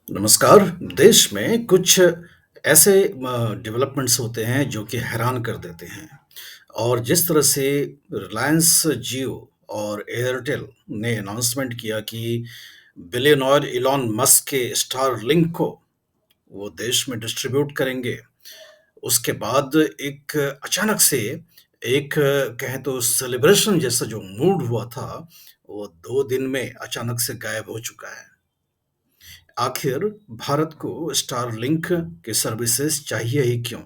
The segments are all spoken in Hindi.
नमस्कार। देश में कुछ ऐसे डेवलपमेंट्स होते हैं जो कि हैरान कर देते हैं और जिस तरह से रिलायंस जियो और एयरटेल ने अनाउंसमेंट किया कि बिलियनर इलॉन मस्क के स्टारलिंक को वो देश में डिस्ट्रीब्यूट करेंगे। उसके बाद एक अचानक से एक कहें तो सेलिब्रेशन जैसा जो मूड हुआ था, वो 2 दिन में अचानक से गायब हो चुका है। आखिर भारत को स्टारलिंक की सर्विसेज चाहिए ही क्यों?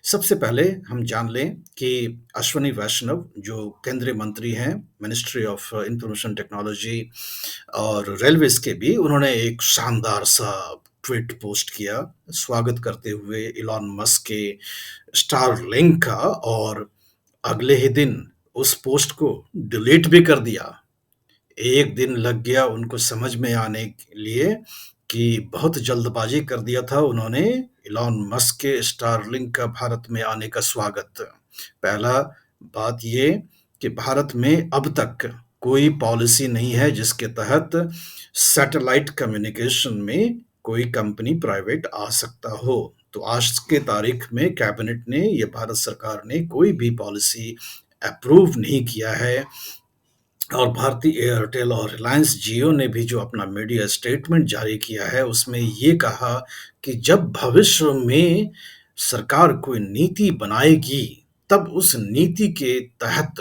सबसे पहले हम जान लें कि अश्विनी वैष्णव जो केंद्रीय मंत्री हैं, मिनिस्ट्री ऑफ इंफॉर्मेशन टेक्नोलॉजी और रेलवेज के भी, उन्होंने एक शानदार सा ट्वीट पोस्ट किया, स्वागत करते हुए इलॉन मस्क के स्टारलिंक का, और अगले ही दिन उस पोस्ट को डिलीट भी कर दिया। 1 दिन लग गया उनको समझ में आने के लिए कि बहुत जल्दबाज़ी कर दिया था उन्होंने इलॉन मस्क के स्टारलिंक का भारत में आने का स्वागत। पहला बात ये कि भारत में अब तक कोई पॉलिसी नहीं है जिसके तहत सैटेलाइट कम्युनिकेशन में कोई कंपनी प्राइवेट आ सकता हो। तो आज के तारीख में कैबिनेट ने, ये भारत सरकार ने कोई भी पॉलिसी अप्रूव नहीं किया है। और भारती एयरटेल और रिलायंस जियो ने भी जो अपना मीडिया स्टेटमेंट जारी किया है, उसमें ये कहा कि जब भविष्य में सरकार कोई नीति बनाएगी, तब उस नीति के तहत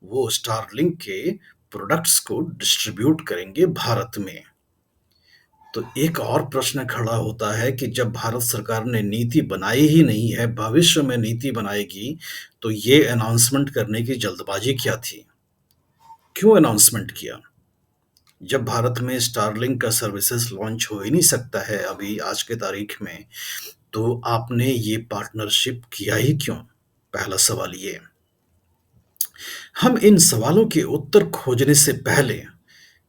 वो स्टारलिंक के प्रोडक्ट्स को डिस्ट्रीब्यूट करेंगे भारत में। तो एक और प्रश्न खड़ा होता है कि जब भारत सरकार ने नीति बनाई ही नहीं है, भविष्य में नीति बनाएगी, तो ये अनाउंसमेंट करने की जल्दबाजी क्या थी? क्यों अनाउंसमेंट किया? जब भारत में स्टारलिंक का सर्विसेज लॉन्च हो ही नहीं सकता है अभी आज के तारीख में, तो आपने ये पार्टनरशिप किया ही क्यों? पहला सवाल ये। हम इन सवालों के उत्तर खोजने से पहले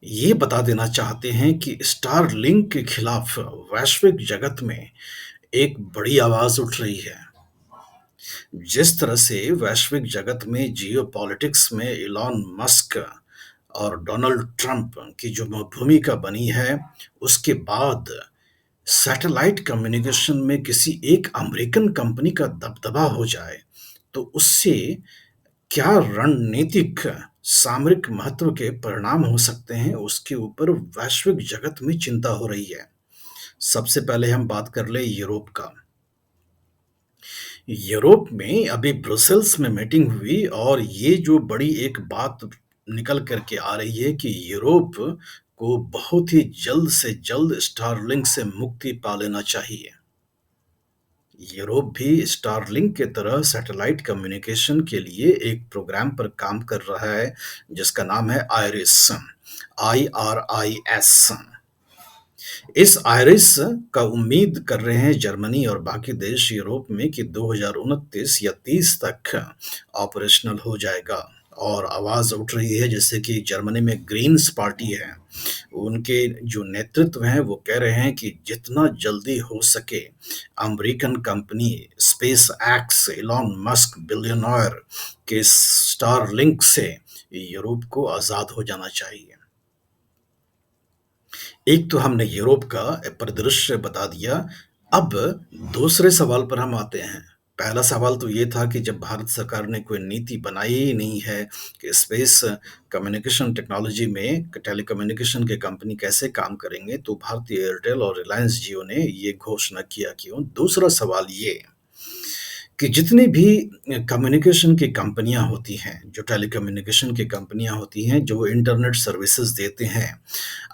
ये बता देना चाहते हैं कि स्टारलिंक के खिलाफ वैश्विक जगत में एक बड़ी आवाज उठ रही है। जिस तरह से वैश्विक जगत में जियोपॉलिटिक्स में इलॉन मस्क और डोनाल्ड ट्रंप की जो भूमिका बनी है, उसके बाद सैटेलाइट कम्युनिकेशन में किसी एक अमेरिकन कंपनी का दबदबा हो जाए, तो उससे क्या रणनीतिक सामरिक महत्व के परिणाम हो सकते हैं, उसके ऊपर वैश्विक जगत में चिंता हो रही है। सबसे पहले हम बात कर ले यूरोप का। यूरोप में अभी ब्रुसेल्स में मीटिंग हुई और ये जो बड़ी एक बात निकल कर के आ रही है कि यूरोप को बहुत ही जल्द से जल्द स्टारलिंक से मुक्ति पा लेना चाहिए। यूरोप भी स्टारलिंक की तरह सैटेलाइट कम्युनिकेशन के लिए एक प्रोग्राम पर काम कर रहा है जिसका नाम है आइरिस, IRIS। इस आइरिस का उम्मीद कर रहे हैं जर्मनी और बाकी देश यूरोप में कि 2029 या 30 तक ऑपरेशनल हो जाएगा। और आवाज उठ रही है जैसे कि जर्मनी में ग्रीन्स पार्टी है, उनके जो नेतृत्व हैं वो कह रहे हैं कि जितना जल्दी हो सके American company space x, Elon Musk billionaire के स्टारलिंक से यूरोप को आजाद हो जाना चाहिए। एक तो हमने यूरोप का परिदृश्य बता दिया। अब दूसरे सवाल पर हम आते हैं। पहला सवाल तो ये था कि जब भारत सरकार ने कोई नीति बनाई ही नहीं है कि स्पेस कम्युनिकेशन टेक्नोलॉजी में टेलीकम्युनिकेशन के कंपनी कैसे काम करेंगे, तो भारतीय एयरटेल और रिलायंस जियो ने ये घोषणा किया क्यों? दूसरा सवाल ये कि जितनी भी कम्युनिकेशन की कंपनियां होती हैं, जो टेलीकम्युनिकेशन की कंपनियां होती हैं, जो इंटरनेट सर्विसेज देते हैं,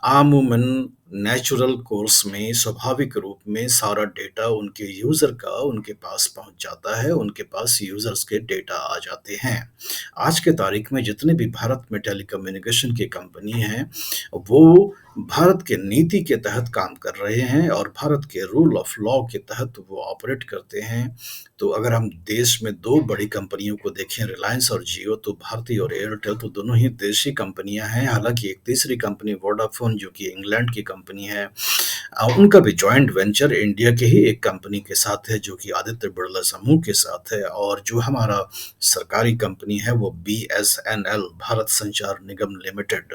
अमूमन नेचुरल कोर्स में स्वाभाविक रूप में सारा डेटा उनके यूज़र का उनके पास पहुंच जाता है, उनके पास यूज़र्स के डेटा आ जाते हैं। आज के तारीख में जितने भी भारत में टेलीकम्युनिकेशन की कंपनी हैं, वो भारत के नीति के तहत काम कर रहे हैं और भारत के रूल ऑफ लॉ के तहत वो ऑपरेट करते हैं। तो अगर हम देश में 2 बड़ी कंपनियों को देखें, रिलायंस और जियो, तो भारती और एयरटेल तो दोनों ही देशी कंपनियां हैं। हालाँकि एक तीसरी कंपनी वोडाफ़ोन जो कि इंग्लैंड की कंपनी है, उनका भी जॉइंट वेंचर इंडिया के ही एक कंपनी के साथ है जो कि आदित्य बिरला समूह के साथ है और जो हमारा सरकारी कंपनी है वो बीएसएनएल भारत संचार निगम लिमिटेड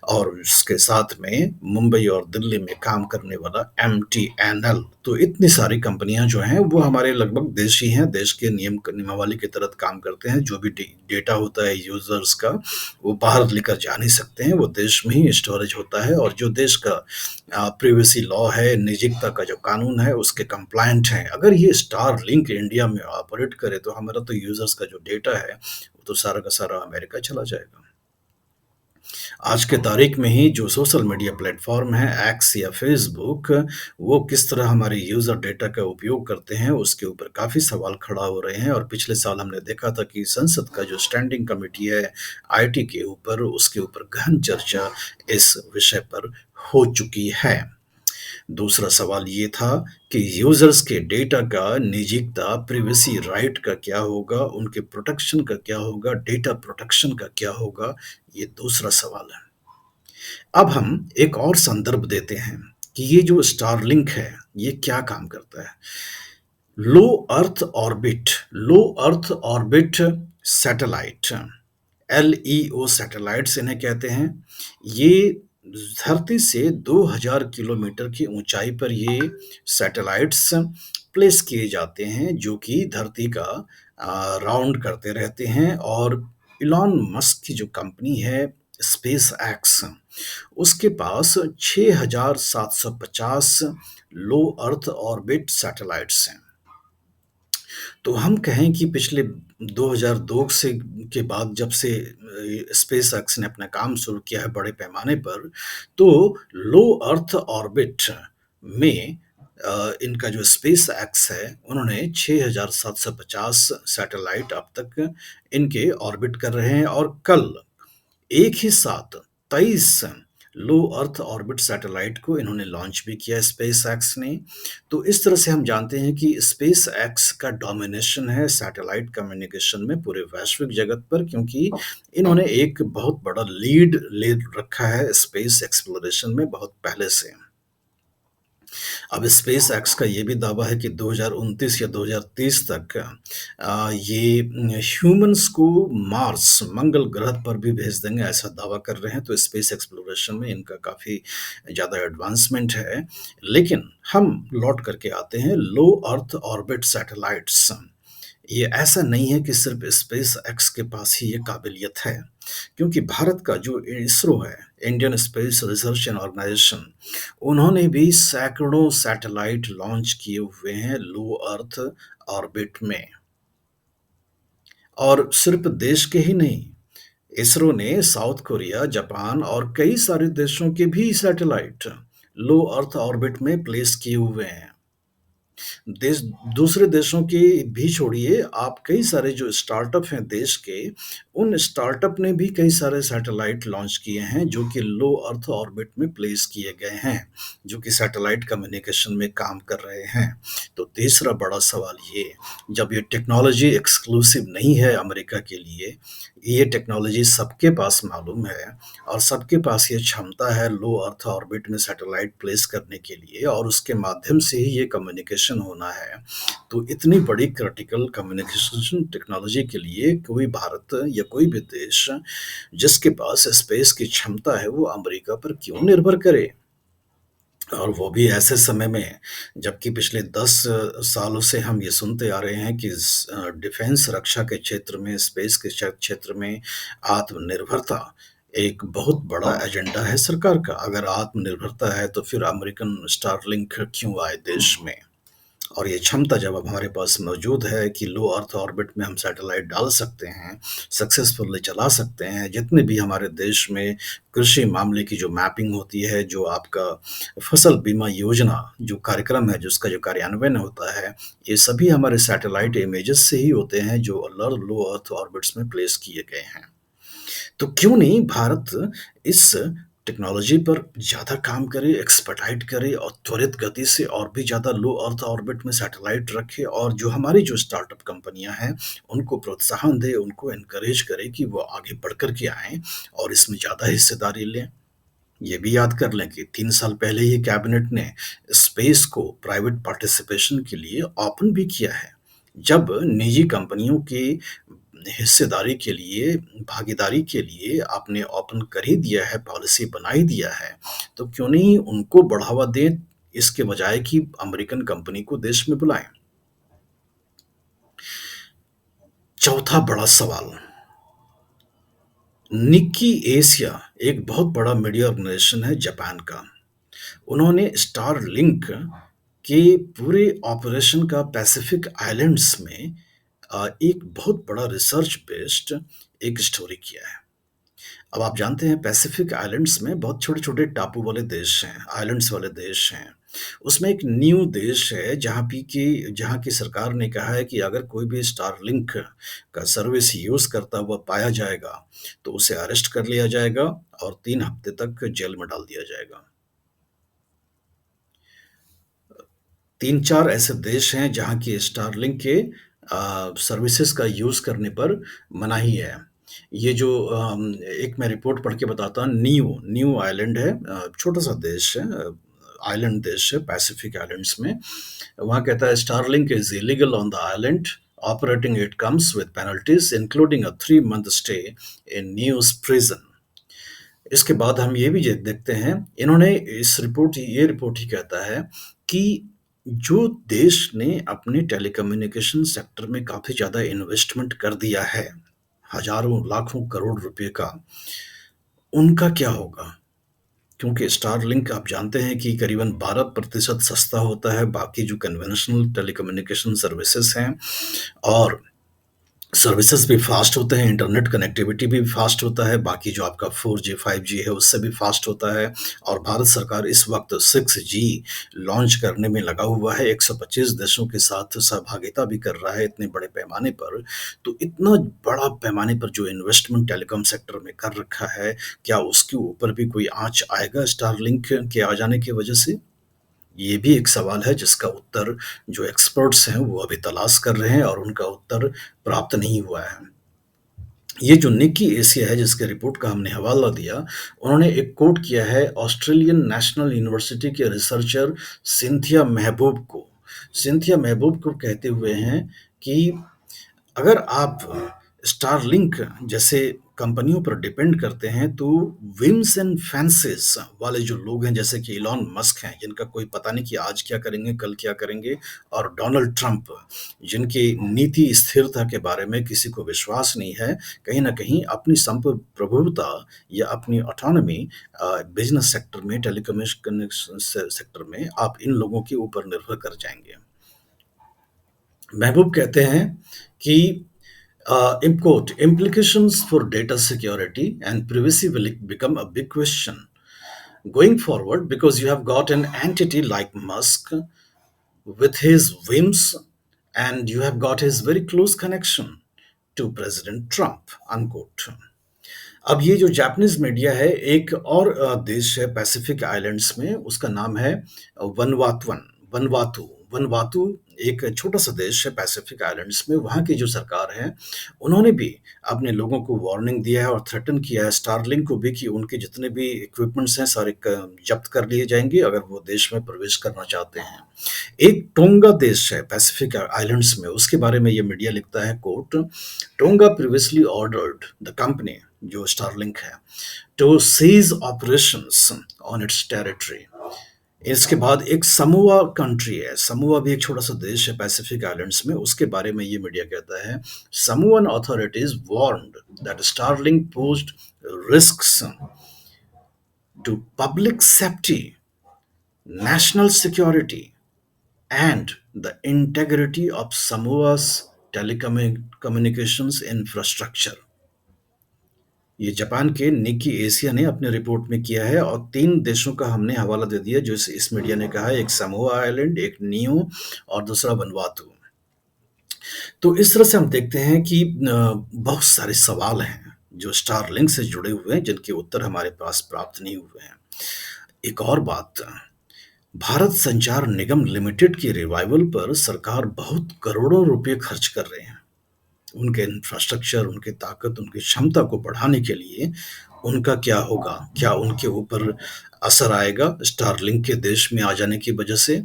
और उसके साथ में मुंबई और दिल्ली में काम करने वाला एमटीएनएल। तो इतनी सारी कंपनियां जो हैं वो हमारे लगभग देशी हैं, देश के नियमावली के तहत काम करते हैं। जो भी डेटा होता है यूजर्स का वो बाहर लेकर जा नहीं सकते हैं, वो देश में ही स्टोरेज होता है और जो देश का प्रिवेसी लॉ है, निजता का जो कानून है उसके कंप्लायंट हैं। अगर ये स्टार लिंक इंडिया में ऑपरेट करे तो हमारा तो यूजर्स का जो डेटा है वो तो सारा का सारा अमेरिका चला जाएगा। आज के तारीख में ही जो सोशल मीडिया प्लेटफॉर्म है एक्स या फेसबुक, वो किस तरह हमारे यूजर डेटा का उपयोग करते हैं उसके ऊपर काफी सवाल खड़ा हो रहे हैं और पिछले साल हमने देखा था कि संसद का जो स्टैंडिंग कमेटी है आईटी के ऊपर, उसके ऊपर गहन चर्चा इस विषय पर हो चुकी है। दूसरा सवाल ये था कि यूजर्स के डेटा का निजता प्रिवेसी राइट का क्या होगा, उनके प्रोटेक्शन का क्या होगा, डेटा प्रोटेक्शन का क्या होगा, ये दूसरा सवाल है। अब हम एक और संदर्भ देते हैं कि ये जो स्टारलिंक है ये क्या काम करता है। Low earth orbit satellite, LEO satellites इन्हें कहते हैं। ये धरती से 2000 किलोमीटर की ऊंचाई पर ये सैटेलाइट्स प्लेस किए जाते हैं जो कि धरती का राउंड करते रहते हैं और इलॉन मस्क की जो कंपनी है स्पेस एक्स, उसके पास 6750 लो अर्थ ऑर्बिट सैटेलाइट्स हैं। तो हम कहें कि पिछले 2002 से के बाद जब से स्पेस एक्स ने अपना काम शुरू किया है बड़े पैमाने पर, तो लो अर्थ ऑर्बिट में इनका जो स्पेस एक्स है उन्होंने 6750 सैटेलाइट अब तक इनके ऑर्बिट कर रहे हैं और कल एक ही साथ 23 लो अर्थ ऑर्बिट सैटेलाइट को इन्होंने लॉन्च भी किया स्पेस एक्स ने। तो इस तरह से हम जानते हैं कि स्पेस एक्स का डोमिनेशन है सैटेलाइट कम्युनिकेशन में पूरे वैश्विक जगत पर, क्योंकि इन्होंने एक बहुत बड़ा लीड ले रखा है स्पेस एक्सप्लोरेशन में बहुत पहले से। अब स्पेस एक्स का ये भी दावा है कि 2029 या 2030 तक ये ह्यूमंस को मार्स, मंगल ग्रह पर भी भेज देंगे, ऐसा दावा कर रहे हैं। तो स्पेस एक्सप्लोरेशन में इनका काफ़ी ज़्यादा एडवांसमेंट है। लेकिन हम लौट करके आते हैं लो अर्थ ऑर्बिट सैटेलाइट्स। ये ऐसा नहीं है कि सिर्फ स्पेस एक्स के पास ही ये काबिलियत है, क्योंकि भारत का जो इसरो है, Indian space research and organisation, उन्होंने भी सैकड़ों सैटेलाइट लॉन्च किए हुए हैं लो अर्थ ऑर्बिट में। और सिर्फ देश के ही नहीं, इसरो ने साउथ कोरिया, जापान और कई सारे देशों के भी सैटेलाइट लो अर्थ ऑर्बिट में प्लेस किए हुए हैं। देश दूसरे देशों की भी छोड़िए, आप कई सारे जो स्टार्टअप हैं देश के, उन स्टार्टअप ने भी कई सारे सैटेलाइट लॉन्च किए हैं जो कि लो अर्थ ऑर्बिट में प्लेस किए गए हैं, जो कि सैटेलाइट कम्युनिकेशन में काम कर रहे हैं। तो तीसरा बड़ा सवाल ये, जब ये टेक्नोलॉजी एक्सक्लूसिव नहीं है अमेरिका के लिए, ये टेक्नोलॉजी सबके पास मालूम है और सबके पास ये क्षमता है लो अर्थ ऑर्बिट में सैटेलाइट प्लेस करने के लिए और उसके माध्यम से ही ये कम्युनिकेशन होना है। तो इतनी बड़ी क्रिटिकल कम्युनिकेशन टेक्नोलॉजी के लिए कोई भारत या कोई भी देश जिसके पास स्पेस की क्षमता है वो अमेरिका पर क्यों निर्भर करे? और वो भी ऐसे समय में जबकि पिछले 10 सालों से हम ये सुनते आ रहे हैं कि डिफेंस रक्षा के क्षेत्र में, स्पेस के क्षेत्र में आत्मनिर्भरता एक बहुत बड़ा एजेंडा है सरकार का। अगर आत्मनिर्भरता है तो फिर अमेरिकन स्टारलिंक क्यों आए देश में? और ये क्षमता जब अब हमारे पास मौजूद है कि लो अर्थ ऑर्बिट में हम सैटेलाइट डाल सकते हैं, सक्सेसफुली चला सकते हैं, जितने भी हमारे देश में कृषि मामले की जो मैपिंग होती है, जो आपका फसल बीमा योजना जो कार्यक्रम है, जिसका जो कार्यान्वयन होता है, ये सभी हमारे सैटेलाइट इमेजेस से ही होते हैं जो लो अर्थ ऑर्बिट्स में प्लेस किए गए हैं। तो क्यों नहीं भारत इस टेक्नोलॉजी पर ज़्यादा काम करे, एक्सपर्टाइट करे और त्वरित गति से और भी ज़्यादा लो अर्थ ऑर्बिट में सैटेलाइट रखे और जो हमारी जो स्टार्टअप कंपनियां हैं, उनको प्रोत्साहन दे, उनको एनकरेज करे कि वो आगे बढ़ कर के आएँ और इसमें ज़्यादा हिस्सेदारी लें। ये भी याद कर लें कि 3 साल पहले ही कैबिनेट ने स्पेस को प्राइवेट पार्टिसिपेशन के लिए ओपन भी किया है। जब निजी कंपनियों की हिस्सेदारी के लिए, भागीदारी के लिए आपने ओपन कर ही दिया है, पॉलिसी बना ही दिया है, तो क्यों नहीं उनको बढ़ावा दें, इसके बजाय कि अमेरिकन कंपनी को देश में बुलाएँ। चौथा बड़ा सवाल, निक्की एशिया एक बहुत बड़ा मीडिया ऑर्गेनाइजेशन है जापान का। उन्होंने स्टारलिंक के पूरे ऑपरेशन का पैसिफिक आइलैंड्स में एक बहुत बड़ा रिसर्च बेस्ड एक स्टोरी किया है। अब आप जानते हैं पैसिफिक आइलैंड्स में बहुत छोटे-छोटे टापू वाले देश हैं, आइलैंड्स वाले देश हैं। उसमें एक न्यू देश है जहाँ की सरकार ने कहा है कि अगर कोई भी स्टारलिंक का सर्विस यूज़ करता हुआ पाया जाएगा, तो उसे अरेस्ट कर लिया जाएगा और 3 हफ्ते तक जेल में डाल दिया जाएगा। 3-4 ऐसे देश हैं जहाँ की स्टारलिंक के सर्विसेज़ का यूज़ करने पर मनाही है। ये जो एक मैं रिपोर्ट पढ़ के बताता हूँ, न्यू न्यू आइलैंड है, छोटा-सा देश है, आइलैंड देश है पैसिफिक आइलैंड्स में। वहाँ कहता है Starlink is illegal on the island, operating it comes with penalties including a 3 month stay in news prison. इसके बाद हम ये भी देखते हैं, इन्होंने इस रिपोर्ट ये रिपोर्ट ही कहता है कि जो देश ने अपने टेलीकम्युनिकेशन सेक्टर में काफ़ी ज़्यादा इन्वेस्टमेंट कर दिया है, हज़ारों, लाखों करोड़ रुपए का, उनका क्या होगा? क्योंकि स्टारलिंक आप जानते हैं कि करीबन 12% सस्ता होता है, बाकी जो कन्वेंशनल टेलीकम्युनिकेशन सर्विसेज़ हैं और सर्विसेज़ भी फ़ास्ट होते हैं, इंटरनेट कनेक्टिविटी भी फ़ास्ट होता है, बाकी जो आपका 4G, 5G है उससे भी फ़ास्ट होता है और भारत सरकार इस वक़्त 6G लॉन्च करने में लगा हुआ है, 125 देशों के साथ सहभागिता भी कर रहा है इतने बड़े पैमाने पर। तो इतना बड़ा पैमाने पर जो इन्वेस्टमेंट टेलीकॉम सेक्टर में कर रखा है, क्या उसके ऊपर भी कोई आँच आएगा स्टारलिंक के आ जाने की वजह से? ये भी एक सवाल है जिसका उत्तर जो एक्सपर्ट्स हैं वो अभी तलाश कर रहे हैं और उनका उत्तर प्राप्त नहीं हुआ है। ये जो निक्की एशिया है जिसके रिपोर्ट का हमने हवाला दिया, उन्होंने एक कोट किया है ऑस्ट्रेलियन नेशनल यूनिवर्सिटी के रिसर्चर सिंथिया महबूब को। सिंथिया महबूब को कहते हुए हैं कि अगर आप स्टारलिंक जैसे कंपनियों पर डिपेंड करते हैं तो विम्स एंड फैंसीज वाले जो लोग हैं जैसे कि इलॉन मस्क हैं जिनका कोई पता नहीं कि आज क्या करेंगे कल क्या करेंगे और डोनाल्ड ट्रंप जिनकी नीति स्थिरता के बारे में किसी को विश्वास नहीं है, कहीं ना कहीं अपनी संप्रभुता या अपनी ऑटोनॉमी बिजनेस सेक्टर में टेलीकम्युनिकेशन सेक्टर में आप इन लोगों के ऊपर निर्भर कर जाएंगे। महबूब कहते हैं कि quote, implications for data security and privacy will become a big question going forward because you have got an entity like Musk with his whims and you have got his very close connection to President Trump, unquote. अब ये जो जापानीज़ मीडिया है, एक और देश है पैसिफिक आइलैंड्स में, उसका नाम है वनवातु। वनवातु एक छोटा-सा देश है पैसिफिक आइलैंड्स में, वहाँ की जो सरकार है, उन्होंने भी अपने लोगों को वार्निंग दिया है और थ्रेटन किया है स्टारलिंक को भी कि उनके जितने भी इक्विपमेंट्स हैं, सारे क जब्त कर लिए जाएँगे अगर वो देश में प्रवेश करना चाहते हैं। एक टोंगा देश है पैसिफिक आइलैंड्स में, उसके बारे में ये मीडिया लिखता है quote, Tonga previously ordered the company जो स्टारलिंक है to cease operations on its territory. इसके बाद एक समोआ कंट्री है, समोआ भी एक छोटा सा देश है पैसिफिक आइलैंड्स में, उसके बारे में ये मीडिया कहता है Samoan authorities warned that Starlink posed risks to public safety, national security and the integrity of Samoa's telecommunications infrastructure। ये जापान के निक्की एशिया ने अपने रिपोर्ट में किया है और 3 देशों का हमने हवाला दे दिया जो इस मीडिया ने कहा है, एक समोआ आइलैंड, एक नियो और दूसरा वनवातु। तो इस तरह से हम देखते हैं कि बहुत सारे सवाल हैं जो स्टारलिंक से जुड़े हुए हैं जिनके उत्तर हमारे पास प्राप्त नहीं हुए हैं। एक और बात, भारत संचार निगम लिमिटेड की रिवाइवल पर सरकार बहुत करोड़ों रुपए खर्च कर रहे हैं। उनके इंफ्रास्ट्रक्चर, उनकी ताकत, उनकी क्षमता को बढ़ाने के लिए उनका क्या होगा? क्या उनके ऊपर असर आएगा स्टारलिंक के देश में आ जाने की वजह से?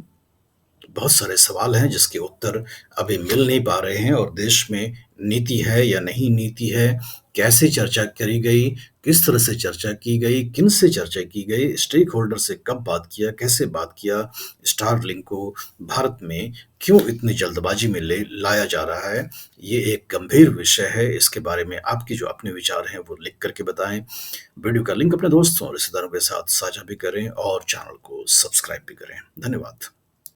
बहुत सारे सवाल हैं जिसके उत्तर अभी मिल नहीं पा रहे हैं और देश में नीति है या नहीं नीति है, कैसे चर्चा करी गई, किस तरह से चर्चा की गई, किन से चर्चा की गई, स्टेक होल्डर से कब बात किया, कैसे बात किया, स्टारलिंक को भारत में क्यों इतनी जल्दबाजी में ले लाया जा रहा है, ये एक गंभीर विषय है। इसके बारे में आपके जो अपने विचार हैं वो लिख करके बताएं। वीडियो का लिंक अपने दोस्तों और रिश्तेदारों के साथ साझा भी करें और चैनल को सब्सक्राइब भी करें। धन्यवाद।